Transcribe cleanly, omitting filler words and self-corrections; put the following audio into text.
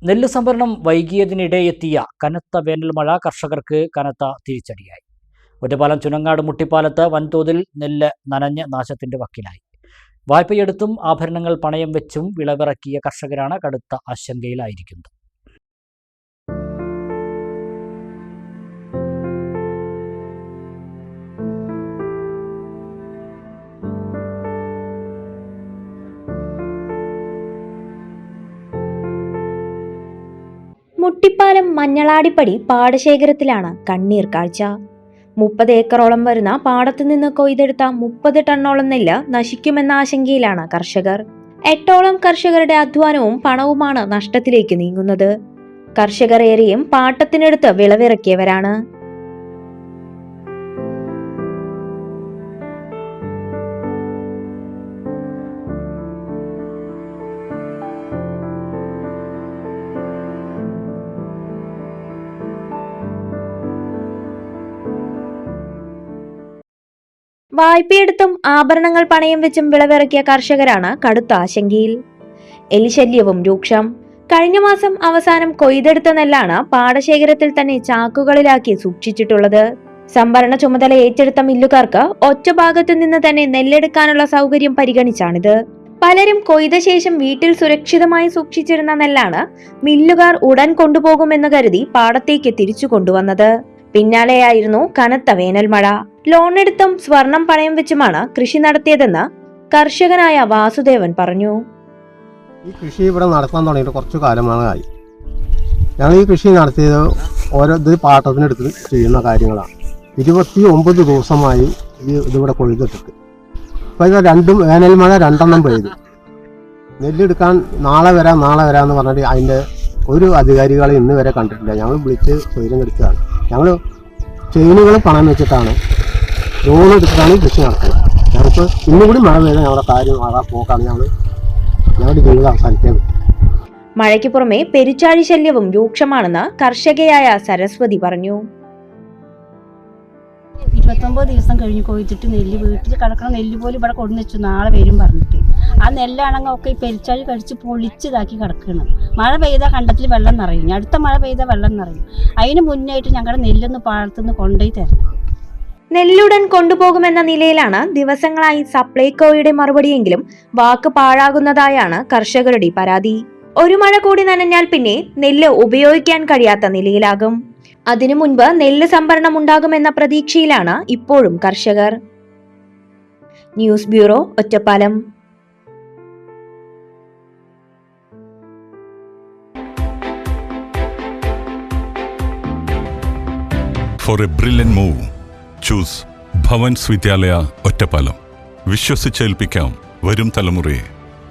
നെല്ല് സംഭരണം വൈകിയതിനിടെ എത്തിയ കനത്ത വേനൽ മഴ കർഷകർക്ക് കനത്ത തിരിച്ചടിയായി. ഒറ്റപ്പാലം ചുനങ്ങാട് മുട്ടിപ്പാലത്ത് വൻതോതിൽ നെല്ല് നനഞ്ഞ് നാശത്തിന്റെ വക്കിലായി. വായ്പയെടുത്തും ആഭരണങ്ങൾ പണയം വെച്ചും വിളവിറക്കിയ കർഷകരാണ് കടുത്ത ആശങ്കയിലായിരിക്കുന്നത്. മുട്ടിപ്പാലം മഞ്ഞളാടിപ്പടി പാടശേഖരത്തിലാണ് കണ്ണീർ കാഴ്ച. 30 ഏക്കറോളം വരുന്ന പാടത്തു നിന്ന് കൊയ്തെടുത്ത 30 ടണ്ണോളം നെല്ല് നശിക്കുമെന്ന ആശങ്കയിലാണ് കർഷകർ. 8ഓളം കർഷകരുടെ അധ്വാനവും പണവുമാണ് നഷ്ടത്തിലേക്ക് നീങ്ങുന്നത്. കർഷകർ ഏറെയും പാട്ടത്തിനെടുത്ത് വിളവിറക്കിയവരാണ്. വായ്പയെടുത്തും ആഭരണങ്ങൾ പണയം വെച്ചും വിളവിറക്കിയ കർഷകരാണ് കടുത്ത ആശങ്കയിൽ. എലിശല്യവും രൂക്ഷം. കഴിഞ്ഞ മാസം അവസാനം കൊയ്തെടുത്ത നെല്ലാണ് പാടശേഖരത്തിൽ തന്നെ ചാക്കുകളിലാക്കി സൂക്ഷിച്ചിട്ടുള്ളത്. സംഭരണ ചുമതല ഏറ്റെടുത്ത മില്ലുകാർക്ക് ഒറ്റ ഭാഗത്തു നിന്ന് തന്നെ നെല്ലെടുക്കാനുള്ള സൗകര്യം പരിഗണിച്ചാണിത്. പലരും കൊയ്ത ശേഷം വീട്ടിൽ സുരക്ഷിതമായി സൂക്ഷിച്ചിരുന്ന നെല്ലാണ് മില്ലുകാർ ഉടൻ കൊണ്ടുപോകുമെന്ന് കരുതി പാടത്തേക്ക് തിരിച്ചു കൊണ്ടുവന്നത്. പിന്നാലെയായിരുന്നു കനത്ത വേനൽ മഴ. ലോണെടുത്തും സ്വർണം പണയം വെച്ചുമാണ് കൃഷി നടത്തിയതെന്ന് കർഷകനായ വാസുദേവൻ പറഞ്ഞു. ഈ കൃഷി ഇവിടെ നടത്താൻ തുടങ്ങിയിട്ട് കുറച്ചു കാലമായി. ഞങ്ങൾ ഈ കൃഷി നടത്തിയത് ഓരോ പാട്ടത്തിനെടുത്ത് ചെയ്യുന്ന കാര്യങ്ങളാണ്. 29 ദിവസമായി ഇതിവിടെ കൊയ്തിട്ടിട്ട്. അപ്പോൾ ഇത് വേനൽ മഴ 2 പെയ്തു. നെല്ലെടുക്കാൻ നാളെ വരാമെന്ന് പറഞ്ഞിട്ട് അതിൻ്റെ ഒരു അധികാരികളെ ഇന്ന് വരെ കണ്ടിട്ടില്ല. ഞങ്ങൾ വിളിച്ച് സ്വൈര്യം കെടുത്തതാണ്. ഞങ്ങൾ ചെയിനുകൾ പണം വെച്ചിട്ടാണ് ലോൺ എടുത്തിട്ടാണ് കൃഷി നടത്തുന്നത്. ഞങ്ങൾക്ക് ഇന്നും കൂടി മഴ പെയ്താൽ ഞങ്ങളുടെ കാര്യം പോക്കാണ് ഞങ്ങളുടെ ജീവിതം അവസാനിക്കുന്നത്. മഴയ്ക്ക് പുറമെ പെരുച്ചാഴി ശല്യവും രൂക്ഷമാണെന്ന് കർഷകയായ സരസ്വതി പറഞ്ഞു. 29 ദിവസം കഴിഞ്ഞ് കൊയ്തിട്ട് നെല്ല് വീട്ടിൽ കിടക്കണം. നെല്ല് പോലും ഇവിടെ കൊണ്ടു വെച്ചു നാളെ വരും പറഞ്ഞിട്ട്. ആ നെല്ലാണെങ്കിൽ ഒക്കെ ഈ പെരിച്ചാഴി കടിച്ച് പൊളിച്ചതാക്കി കിടക്കണം. മഴ പെയ്താൽ കണ്ടത്തിൽ വെള്ളം നിറയും. അടുത്ത മഴ പെയ്താൽ വെള്ളം നിറയും. അതിന് മുന്നായിട്ട് ഞങ്ങളുടെ നെല്ലൊന്ന് പാടത്തുനിന്ന് കൊണ്ടുപോയി തരണം. നെല്ലുടൻ കൊണ്ടുപോകുമെന്ന നിലയിലാണ് ദിവസങ്ങളായി സപ്ലൈകോയുടെ മറുപടിയെങ്കിലും വാക്ക് പാഴാകുന്നതായാണ് കർഷകരുടെ പരാതി. ഒരു മഴ കൂടി നനഞ്ഞാൽ പിന്നെ നെല്ല് ഉപയോഗിക്കാൻ കഴിയാത്ത നിലയിലാകും. അതിനു മുൻപ് നെല്ല് സംഭരണം ഉണ്ടാകുമെന്ന പ്രതീക്ഷയിലാണ് ഇപ്പോഴും കർഷകർ. News bureau, Ottapalam. For a brilliant move, choose Bhavan's വിദ്യാലയ ഒറ്റപ്പാലം. വിശ്വസിച്ചേൽപ്പിക്കാം വരും തലമുറയെ.